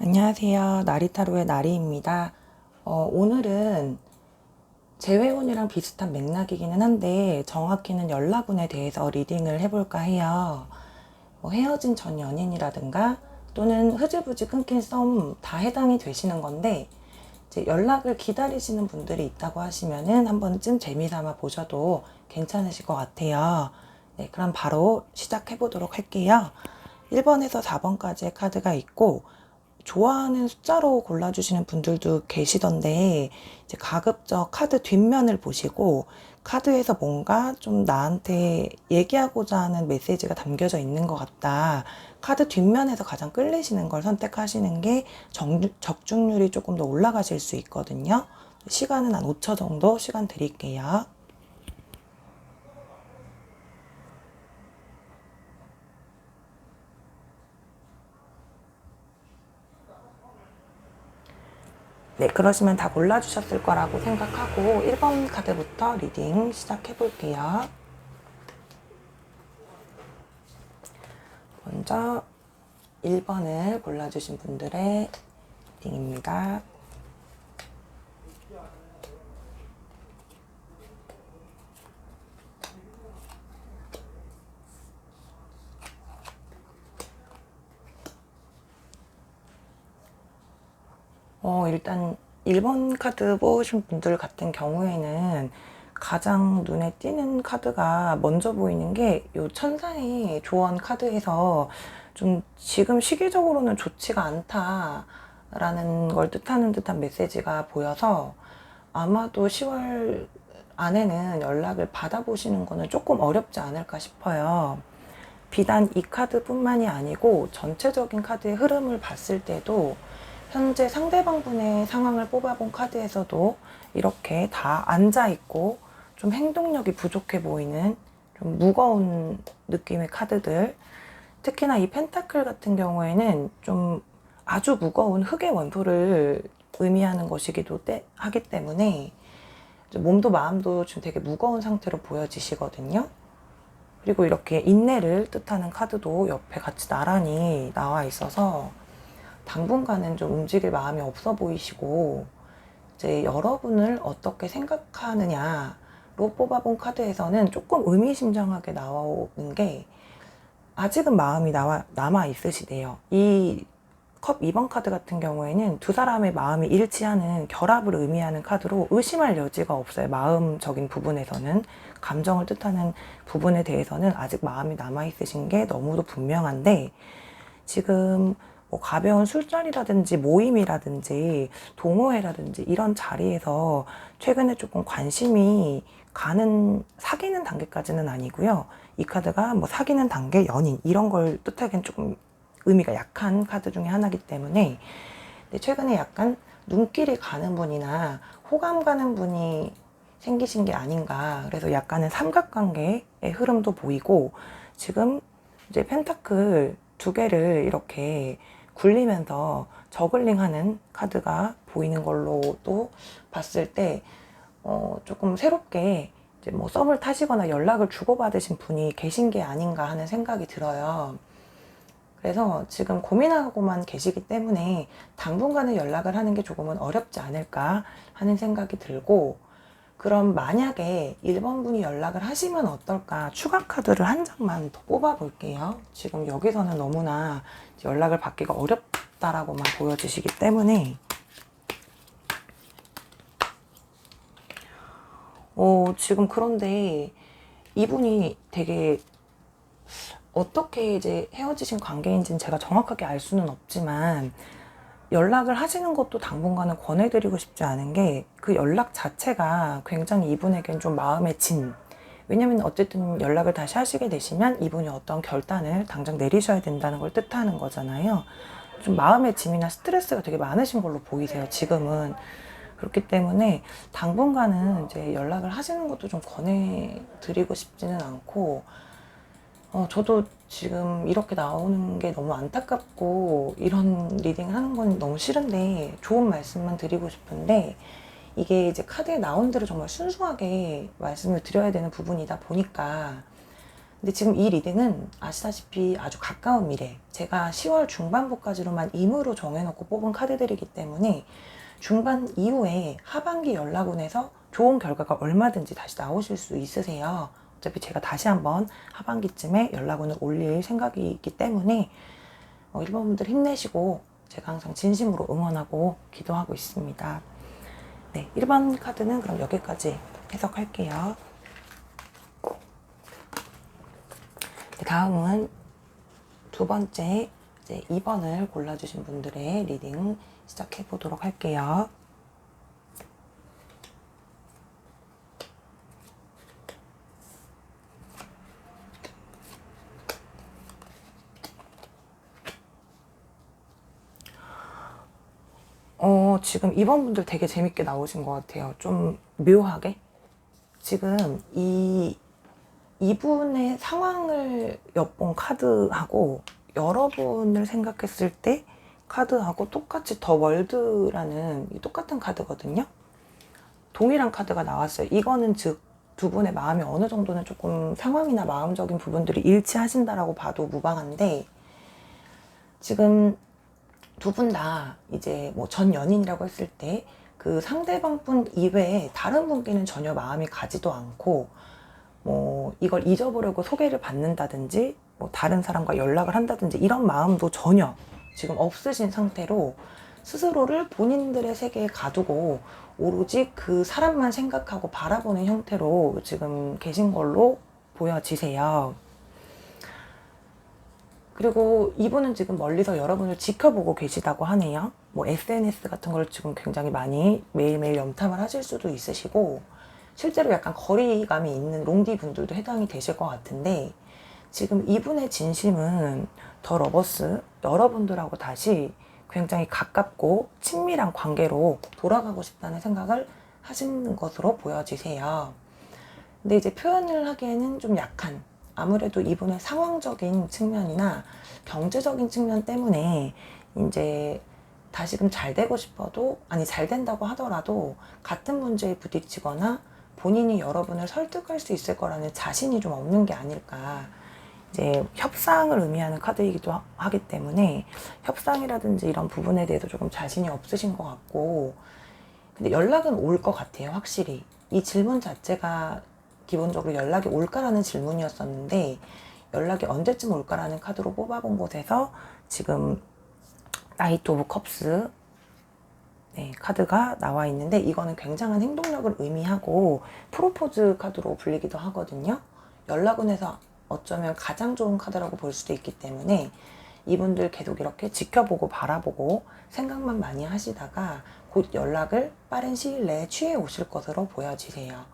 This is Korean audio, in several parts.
안녕하세요. 나리타로의 나리입니다. 오늘은 재회운이랑 비슷한 맥락이기는 한데 정확히는 연락운에 대해서 리딩을 해볼까 해요. 헤어진 전 연인이라든가 또는 흐지부지 끊긴 썸 다 해당이 되시는 건데 이제 연락을 기다리시는 분들이 있다고 하시면은 한 번쯤 재미삼아 보셔도 괜찮으실 것 같아요. 네, 그럼 바로 시작해 보도록 할게요. 1번에서 4번까지의 카드가 있고 좋아하는 숫자로 골라주시는 분들도 계시던데 이제 가급적 카드 뒷면을 보시고 카드에서 뭔가 좀 나한테 얘기하고자 하는 메시지가 담겨져 있는 것 같다. 카드 뒷면에서 가장 끌리시는 걸 선택하시는 게 적중률이 조금 더 올라가실 수 있거든요. 시간은 한 5초 정도 시간 드릴게요. 네, 그러시면 다 골라주셨을 거라고 생각하고 1번 카드부터 리딩 시작해 볼게요. 먼저 1번을 골라주신 분들의 리딩입니다. 일단 1번 카드 뽑으신 분들 같은 경우에는 가장 눈에 띄는 카드가 먼저 보이는 게 요 천사의 조언 카드에서 좀 지금 시기적으로는 좋지가 않다라는 걸 뜻하는 듯한 메시지가 보여서 아마도 10월 안에는 연락을 받아보시는 거는 조금 어렵지 않을까 싶어요. 비단 이 카드뿐만이 아니고 전체적인 카드의 흐름을 봤을 때도 현재 상대방분의 상황을 뽑아본 카드에서도 이렇게 다 앉아있고 좀 행동력이 부족해 보이는 좀 무거운 느낌의 카드들, 특히나 이 펜타클 같은 경우에는 좀 아주 무거운 흙의 원소를 의미하는 것이기도 하기 때문에 몸도 마음도 좀 되게 무거운 상태로 보여지시거든요. 그리고 이렇게 인내를 뜻하는 카드도 옆에 같이 나란히 나와 있어서 당분간은 좀 움직일 마음이 없어 보이시고 이제 여러분을 어떻게 생각하느냐로 뽑아본 카드에서는 조금 의미심장하게 나오는 게 아직은 마음이 남아 있으시대요. 이 컵 2번 카드 같은 경우에는 두 사람의 마음이 일치하는 결합을 의미하는 카드로 의심할 여지가 없어요. 마음적인 부분에서는. 감정을 뜻하는 부분에 대해서는 아직 마음이 남아있으신 게 너무도 분명한데 지금 뭐 가벼운 술자리라든지 모임이라든지 동호회라든지 이런 자리에서 최근에 조금 관심이 가는 사귀는 단계까지는 아니고요. 이 카드가 뭐 사귀는 단계, 연인 이런 걸 뜻하기엔 조금 의미가 약한 카드 중에 하나이기 때문에 최근에 약간 눈길이 가는 분이나 호감 가는 분이 생기신 게 아닌가. 그래서 약간의 삼각관계의 흐름도 보이고 지금 이제 펜타클 두 개를 이렇게 굴리면서 저글링하는 카드가 보이는 걸로도 봤을 때 조금 새롭게 이제 뭐 썸을 타시거나 연락을 주고받으신 분이 계신 게 아닌가 하는 생각이 들어요. 그래서 지금 고민하고만 계시기 때문에 당분간은 연락을 하는 게 조금은 어렵지 않을까 하는 생각이 들고, 그럼 만약에 1번 분이 연락을 하시면 어떨까? 추가 카드를 한 장만 더 뽑아 볼게요. 지금 여기서는 너무나 연락을 받기가 어렵다라고만 보여지시기 때문에 지금 그런데 이분이 되게 어떻게 이제 헤어지신 관계인지는 제가 정확하게 알 수는 없지만 연락을 하시는 것도 당분간은 권해드리고 싶지 않은 게 그 연락 자체가 굉장히 이분에겐 좀 마음의 짐. 왜냐면 어쨌든 연락을 다시 하시게 되시면 이분이 어떤 결단을 당장 내리셔야 된다는 걸 뜻하는 거잖아요. 좀 마음의 짐이나 스트레스가 되게 많으신 걸로 보이세요, 지금은. 그렇기 때문에 당분간은 이제 연락을 하시는 것도 좀 권해드리고 싶지는 않고, 저도 지금 이렇게 나오는 게 너무 안타깝고 이런 리딩 하는 건 너무 싫은데 좋은 말씀만 드리고 싶은데 이게 이제 카드에 나온 대로 정말 순수하게 말씀을 드려야 되는 부분이다 보니까 근데 지금 이 리딩은 아시다시피 아주 가까운 미래, 제가 10월 중반부까지로만 임의로 정해놓고 뽑은 카드들이기 때문에 중반 이후에 하반기 연락운에서 좋은 결과가 얼마든지 다시 나오실 수 있으세요. 어차피 제가 다시 한번 하반기쯤에 연락운을 올릴 생각이 있기 때문에 1번 분들 힘내시고 제가 항상 진심으로 응원하고 기도하고 있습니다. 네, 1번 카드는 그럼 여기까지 해석할게요. 다음은 두 번째 이제 2번을 골라주신 분들의 리딩 시작해 보도록 할게요. 지금 2번 분들 되게 재밌게 나오신 것 같아요. 좀 묘하게. 지금 이분의 상황을 엿본 카드하고 여러분을 생각했을 때 카드하고 똑같이 더 월드라는 똑같은 카드거든요. 동일한 카드가 나왔어요. 이거는 즉 두 분의 마음이 어느 정도는 조금 상황이나 마음적인 부분들이 일치하신다라고 봐도 무방한데, 지금 두 분 다 이제 뭐 전 연인이라고 했을 때 그 상대방 분 이외에 다른 분께는 전혀 마음이 가지도 않고, 뭐 이걸 잊어보려고 소개를 받는다든지 뭐 다른 사람과 연락을 한다든지 이런 마음도 전혀 지금 없으신 상태로 스스로를 본인들의 세계에 가두고 오로지 그 사람만 생각하고 바라보는 형태로 지금 계신 걸로 보여지세요. 그리고 이분은 지금 멀리서 여러분을 지켜보고 계시다고 하네요. 뭐 SNS 같은 걸 지금 굉장히 많이 매일매일 염탐을 하실 수도 있으시고, 실제로 약간 거리감이 있는 롱디 분들도 해당이 되실 것 같은데, 지금 이분의 진심은 더 러버스, 여러분들하고 다시 굉장히 가깝고 친밀한 관계로 돌아가고 싶다는 생각을 하시는 것으로 보여지세요. 근데 이제 표현을 하기에는 좀 약한, 아무래도 이분의 상황적인 측면이나 경제적인 측면 때문에 이제 다시금 잘 되고 싶어도, 아니 잘 된다고 하더라도 같은 문제에 부딪히거나 본인이 여러분을 설득할 수 있을 거라는 자신이 좀 없는 게 아닐까. 이제 협상을 의미하는 카드이기도 하기 때문에 협상이라든지 이런 부분에 대해서 조금 자신이 없으신 것 같고, 근데 연락은 올 것 같아요. 확실히 이 질문 자체가 기본적으로 연락이 올까라는 질문이었었는데, 연락이 언제쯤 올까라는 카드로 뽑아본 곳에서 지금 나이트 오브 컵스 카드가 나와 있는데, 이거는 굉장한 행동력을 의미하고 프로포즈 카드로 불리기도 하거든요. 연락운에서 어쩌면 가장 좋은 카드라고 볼 수도 있기 때문에 이분들 계속 이렇게 지켜보고 바라보고 생각만 많이 하시다가 곧 연락을 빠른 시일 내에 취해 오실 것으로 보여지세요.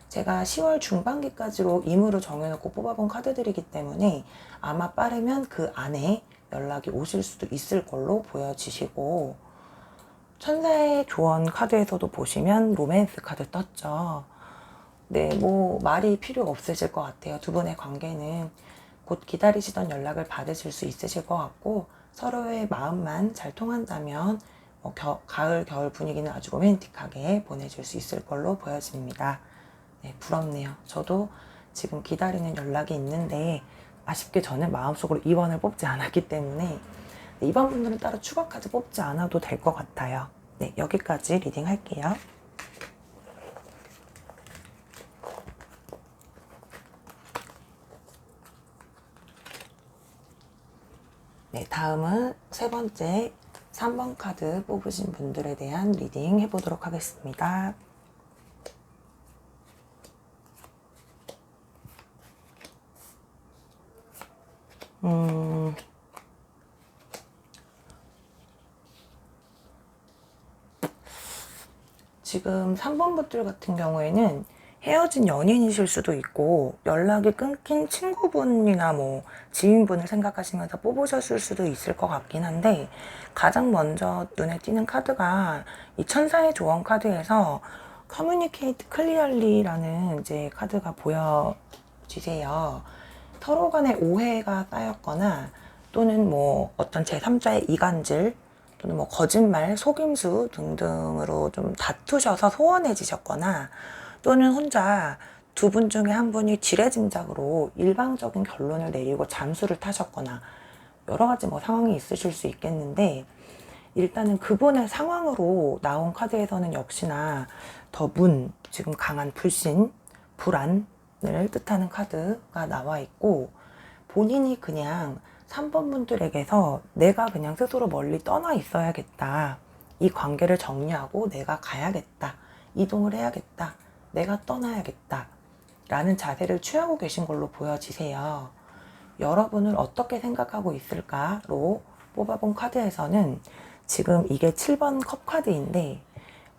제가 10월 중반기까지로 임의로 정해놓고 뽑아본 카드들이기 때문에 아마 빠르면 그 안에 연락이 오실 수도 있을 걸로 보여지시고, 천사의 조언 카드에서도 보시면 로맨스 카드 떴죠. 네, 뭐 말이 필요 없으실 것 같아요. 두 분의 관계는 곧 기다리시던 연락을 받으실 수 있으실 것 같고, 서로의 마음만 잘 통한다면 뭐 가을, 겨울 분위기는 아주 로맨틱하게 보내줄 수 있을 걸로 보여집니다. 네, 부럽네요. 저도 지금 기다리는 연락이 있는데 아쉽게 저는 마음속으로 2번을 뽑지 않았기 때문에 2번 분들은 따로 추가 카드 뽑지 않아도 될 것 같아요. 네, 여기까지 리딩 할게요. 네, 다음은 세 번째 3번 카드 뽑으신 분들에 대한 리딩 해보도록 하겠습니다. 지금 3번 분들 같은 경우에는 헤어진 연인이실 수도 있고, 연락이 끊긴 친구분이나 뭐 지인분을 생각하시면서 뽑으셨을 수도 있을 것 같긴 한데, 가장 먼저 눈에 띄는 카드가 이 천사의 조언 카드에서 Communicate Clearly라는 이제 카드가 보여지세요. 서로 간에 오해가 쌓였거나, 또는 뭐 어떤 제3자의 이간질, 또는 뭐 거짓말, 속임수 등등으로 좀 다투셔서 소원해지셨거나, 또는 혼자 두 분 중에 한 분이 지레짐작으로 일방적인 결론을 내리고 잠수를 타셨거나 여러 가지 뭐 상황이 있으실 수 있겠는데, 일단은 그분의 상황으로 나온 카드에서는 역시나 더 문, 지금 강한 불신, 불안을 뜻하는 카드가 나와 있고, 본인이 그냥 3번 분들에게서 내가 그냥 스스로 멀리 떠나 있어야겠다, 이 관계를 정리하고 내가 가야겠다, 이동을 해야겠다, 내가 떠나야겠다 라는 자세를 취하고 계신 걸로 보여지세요. 여러분을 어떻게 생각하고 있을까로 뽑아본 카드에서는 지금 이게 7번 컵 카드인데,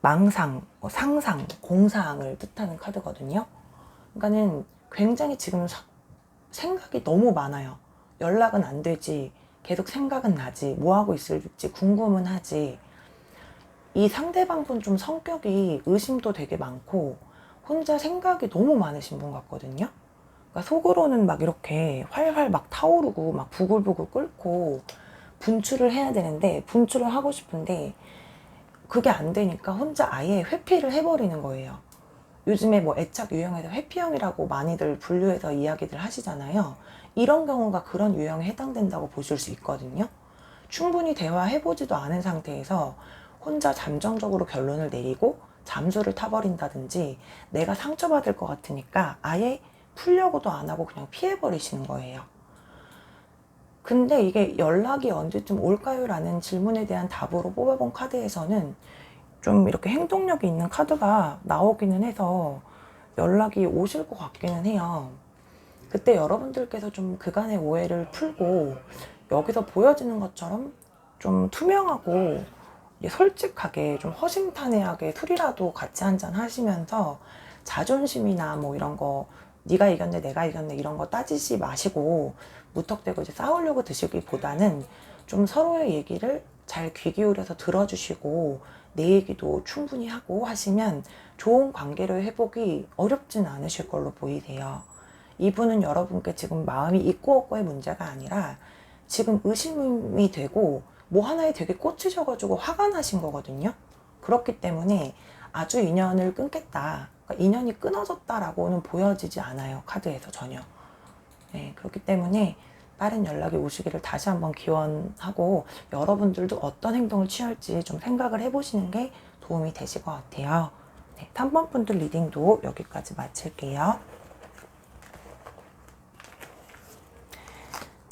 망상, 상상, 공상을 뜻하는 카드거든요. 그러니까는 굉장히 지금 생각이 너무 많아요. 연락은 안 되지, 계속 생각은 나지, 뭐 하고 있을지 궁금은 하지. 이 상대방 분 좀 성격이 의심도 되게 많고 혼자 생각이 너무 많으신 분 같거든요. 그러니까 속으로는 막 이렇게 활활 막 타오르고 막 부글부글 끓고 분출을 해야 되는데, 분출을 하고 싶은데 그게 안 되니까 혼자 아예 회피를 해버리는 거예요. 요즘에 뭐 애착 유형에서 회피형이라고 많이들 분류해서 이야기들 하시잖아요. 이런 경우가 그런 유형에 해당된다고 보실 수 있거든요. 충분히 대화해보지도 않은 상태에서 혼자 잠정적으로 결론을 내리고 잠수를 타버린다든지, 내가 상처받을 것 같으니까 아예 풀려고도 안 하고 그냥 피해버리시는 거예요. 근데 이게 연락이 언제쯤 올까요? 라는 질문에 대한 답으로 뽑아본 카드에서는 좀 이렇게 행동력이 있는 카드가 나오기는 해서 연락이 오실 것 같기는 해요. 그때 여러분들께서 좀 그간의 오해를 풀고 여기서 보여지는 것처럼 좀 투명하고 솔직하게 좀 허심탄회하게 술이라도 같이 한잔 하시면서 자존심이나 뭐 이런 거, 네가 이겼네 내가 이겼네 이런 거 따지지 마시고 무턱대고 이제 싸우려고 드시기보다는 좀 서로의 얘기를 잘 귀 기울여서 들어주시고 내 얘기도 충분히 하고 하시면 좋은 관계를 회복이 어렵진 않으실 걸로 보이세요. 이분은 여러분께 지금 마음이 있고 없고의 문제가 아니라 지금 의심이 되고 뭐 하나에 되게 꽂히셔가지고 화가 나신 거거든요. 그렇기 때문에 아주 인연을 끊겠다, 그러니까 인연이 끊어졌다라고는 보여지지 않아요, 카드에서 전혀. 네, 그렇기 때문에 빠른 연락이 오시기를 다시 한번 기원하고, 여러분들도 어떤 행동을 취할지 좀 생각을 해보시는 게 도움이 되실 것 같아요. 네, 3번 분들 리딩도 여기까지 마칠게요.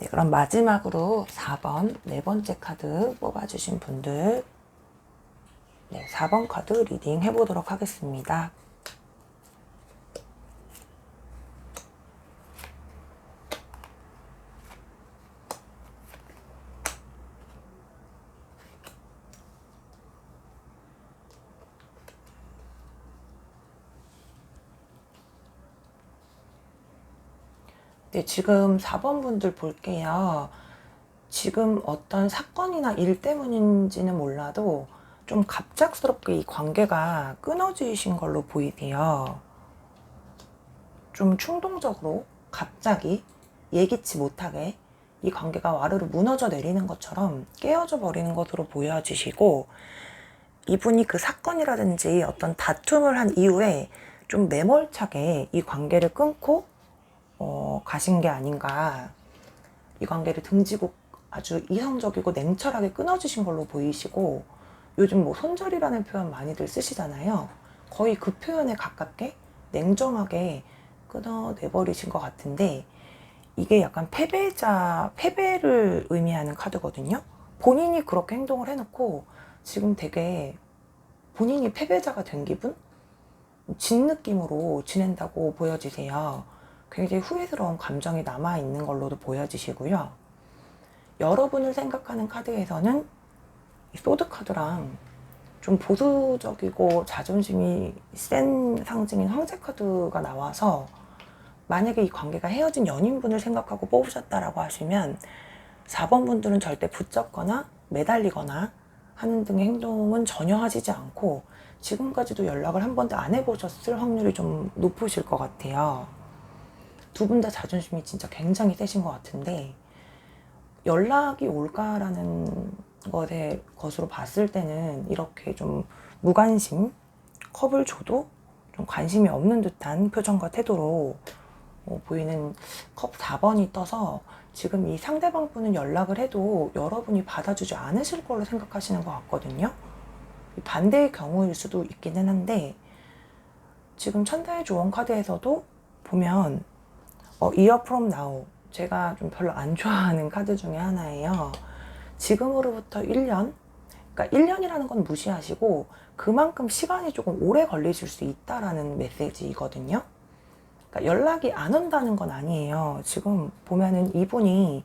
네, 그럼 마지막으로 4번 네 번째 카드 뽑아주신 분들, 네, 4번 카드 리딩 해보도록 하겠습니다. 네, 지금 4번 분들 볼게요. 지금 어떤 사건이나 일 때문인지는 몰라도 좀 갑작스럽게 이 관계가 끊어지신 걸로 보이세요. 좀 충동적으로 갑자기 예기치 못하게 이 관계가 와르르 무너져 내리는 것처럼 깨어져 버리는 것으로 보여지시고, 이분이 그 사건이라든지 어떤 다툼을 한 이후에 좀 매몰차게 이 관계를 끊고 가신 게 아닌가. 이 관계를 등지고 아주 이성적이고 냉철하게 끊어지신 걸로 보이시고, 요즘 뭐 손절이라는 표현 많이들 쓰시잖아요. 거의 그 표현에 가깝게 냉정하게 끊어내버리신 것 같은데, 이게 약간 패배를 의미하는 카드거든요. 본인이 그렇게 행동을 해놓고 지금 되게 본인이 패배자가 된 기분? 진 느낌으로 지낸다고 보여지세요. 굉장히 후회스러운 감정이 남아있는 걸로도 보여지시고요. 여러분을 생각하는 카드에서는 이 소드 카드랑 좀 보수적이고 자존심이 센 상징인 황제 카드가 나와서, 만약에 이 관계가 헤어진 연인분을 생각하고 뽑으셨다라고 하시면 4번 분들은 절대 붙잡거나 매달리거나 하는 등의 행동은 전혀 하시지 않고 지금까지도 연락을 한 번도 안 해보셨을 확률이 좀 높으실 것 같아요. 두 분 다 자존심이 진짜 굉장히 세신 것 같은데, 연락이 올까라는 것으로 봤을 때는 이렇게 좀 무관심, 컵을 줘도 좀 관심이 없는 듯한 표정과 태도로 보이는 컵 4번이 떠서 지금 이 상대방 분은 연락을 해도 여러분이 받아주지 않으실 걸로 생각하시는 것 같거든요. 반대의 경우일 수도 있기는 한데 지금 천사의 조언 카드에서도 보면 Year from now, 제가 좀 별로 안 좋아하는 카드 중에 하나예요. 지금으로부터 1년, 그러니까 1년이라는 건 무시하시고 그만큼 시간이 조금 오래 걸리실 수 있다라는 메시지거든요. 그러니까 연락이 안 온다는 건 아니에요. 지금 보면은 이분이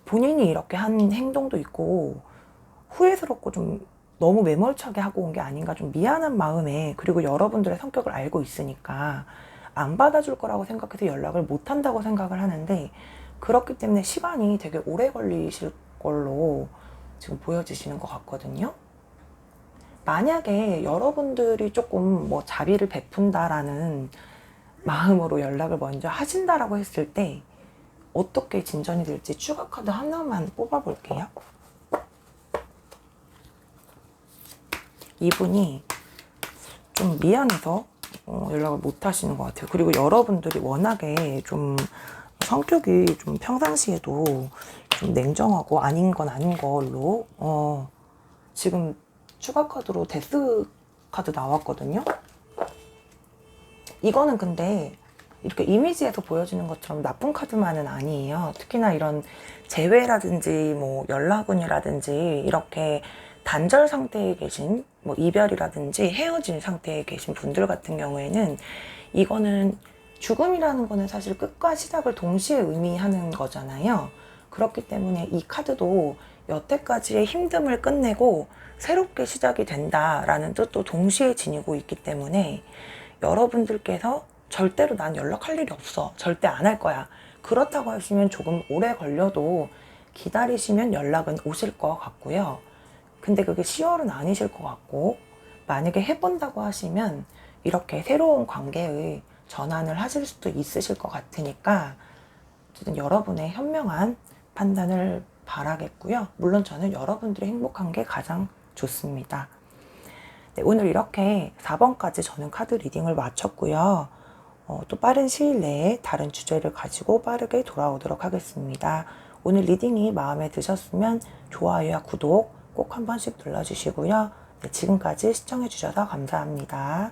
본인이 이렇게 한 행동도 있고 후회스럽고 좀 너무 매몰차게 하고 온 게 아닌가, 좀 미안한 마음에, 그리고 여러분들의 성격을 알고 있으니까 안 받아줄 거라고 생각해서 연락을 못 한다고 생각을 하는데, 그렇기 때문에 시간이 되게 오래 걸리실 걸로 지금 보여지시는 것 같거든요. 만약에 여러분들이 조금 뭐 자비를 베푼다라는 마음으로 연락을 먼저 하신다라고 했을 때 어떻게 진전이 될지 추가 카드 하나만 뽑아볼게요. 이분이 좀 미안해서 연락을 못 하시는 것 같아요. 그리고 여러분들이 워낙에 좀 성격이 좀 평상시에도 좀 냉정하고 아닌 건 아닌 걸로 지금 추가 카드로 데스 카드 나왔거든요. 이거는 근데 이렇게 이미지에서 보여지는 것처럼 나쁜 카드만은 아니에요. 특히나 이런 재회라든지 뭐 연락운이라든지 이렇게 단절 상태에 계신, 뭐 이별이라든지 헤어진 상태에 계신 분들 같은 경우에는 이거는 죽음이라는 거는 사실 끝과 시작을 동시에 의미하는 거잖아요. 그렇기 때문에 이 카드도 여태까지의 힘듦을 끝내고 새롭게 시작이 된다라는 뜻도 동시에 지니고 있기 때문에 여러분들께서 절대로 난 연락할 일이 없어, 절대 안 할 거야, 그렇다고 하시면 조금 오래 걸려도 기다리시면 연락은 오실 것 같고요. 근데 그게 10월은 아니실 것 같고, 만약에 해본다고 하시면 이렇게 새로운 관계의 전환을 하실 수도 있으실 것 같으니까 어쨌든 여러분의 현명한 판단을 바라겠고요. 물론 저는 여러분들이 행복한 게 가장 좋습니다. 네, 오늘 이렇게 4번까지 저는 카드 리딩을 마쳤고요. 또 빠른 시일 내에 다른 주제를 가지고 빠르게 돌아오도록 하겠습니다. 오늘 리딩이 마음에 드셨으면 좋아요와 구독 꼭 한 번씩 눌러주시고요. 네, 지금까지 시청해주셔서 감사합니다.